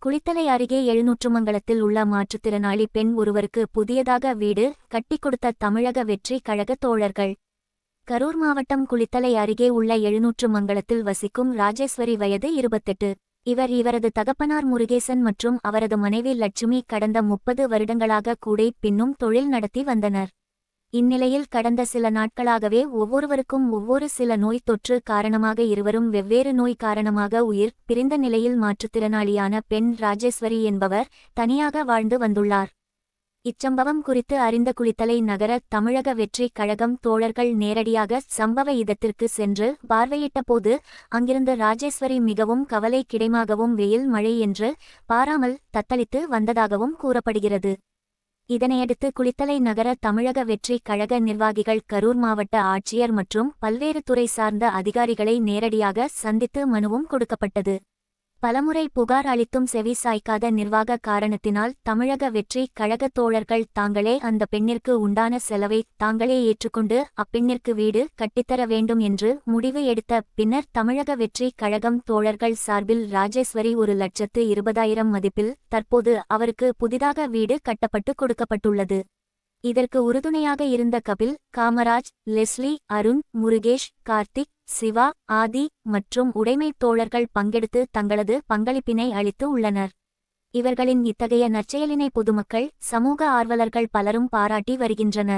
குளித்தலை அருகே எழுநூற்றுமங்கலத்தில் உள்ள மாற்றுத்திறனாளி பெண் ஒருவருக்கு புதியதாக வீடு கட்டிக் கொடுத்த தமிழக வெற்றி கழக தோழர்கள். கரூர் மாவட்டம் குளித்தலை அருகே உள்ள எழுநூற்றுமங்கலத்தில் வசிக்கும் ராஜேஸ்வரி வயது 28. இவரது தகப்பனார் முருகேசன் மற்றும் அவரது மனைவி லட்சுமி கடந்த 30 வருடங்களாக கூடை பின்னும் தொழில் நடத்தி வந்தனர். இந்நிலையில் கடந்த சில நாட்களாகவே ஒவ்வொருவருக்கும் ஒவ்வொரு சில நோய் தொற்று காரணமாக இருவரும் வெவ்வேறு நோய் காரணமாக உயிர் பிரிந்த நிலையில் மாற்றுத்திறனாளியான பெண் ராஜேஸ்வரி என்பவர் தனியாக வாழ்ந்து வந்துள்ளார். இச்சம்பவம் குறித்து அறிந்த குளித்தலை நகர தமிழக வெற்றி கழகம் தோழர்கள் நேரடியாக சம்பவ இடத்திற்கு சென்று பார்வையிட்ட போது அங்கிருந்து ராஜேஸ்வரி மிகவும் கவலை கிடைமாகவும் வெயில் மழை என்று பாராமல் தத்தளித்து வந்ததாகவும் கூறப்படுகிறது. இதனையடுத்து குளித்தலை நகர தமிழக வெற்றி கழக நிர்வாகிகள் கரூர் மாவட்ட ஆட்சியர் மற்றும் பல்வேறு துறை சார்ந்த அதிகாரிகளை நேரடியாக சந்தித்து மனுவும் கொடுக்கப்பட்டது. பலமுறை புகார் அளித்தும் செவி சாய்க்காத நிர்வாக காரணத்தினால் தமிழக வெற்றி கழக தோழர்கள் தாங்களே அந்த பெண்ணிற்கு உண்டான செலவை தாங்களே ஏற்றுக்கொண்டு அப்பெண்ணிற்கு வீடு கட்டித்தர வேண்டும் என்று முடிவு எடுத்த பின்னர் தமிழக வெற்றி கழகம் தோழர்கள் சார்பில் ராஜேஸ்வரி 1,20,000 மதிப்பில் தற்போது அவருக்கு புதிதாக வீடு கட்டப்பட்டு கொடுக்கப்பட்டுள்ளது. இதற்கு உறுதுணையாக இருந்த கபில், காமராஜ், லெஸ்லி, அருண், முருகேஷ், கார்த்திக், சிவா, ஆதி மற்றும் உடைமை தோழர்கள் பங்கெடுத்து தங்களது பங்களிப்பினை அளித்து உள்ளனர். இவர்களின் இத்தகைய நற்செயலினை பொதுமக்கள், சமூக ஆர்வலர்கள் பலரும் பாராட்டி வருகின்றனர்.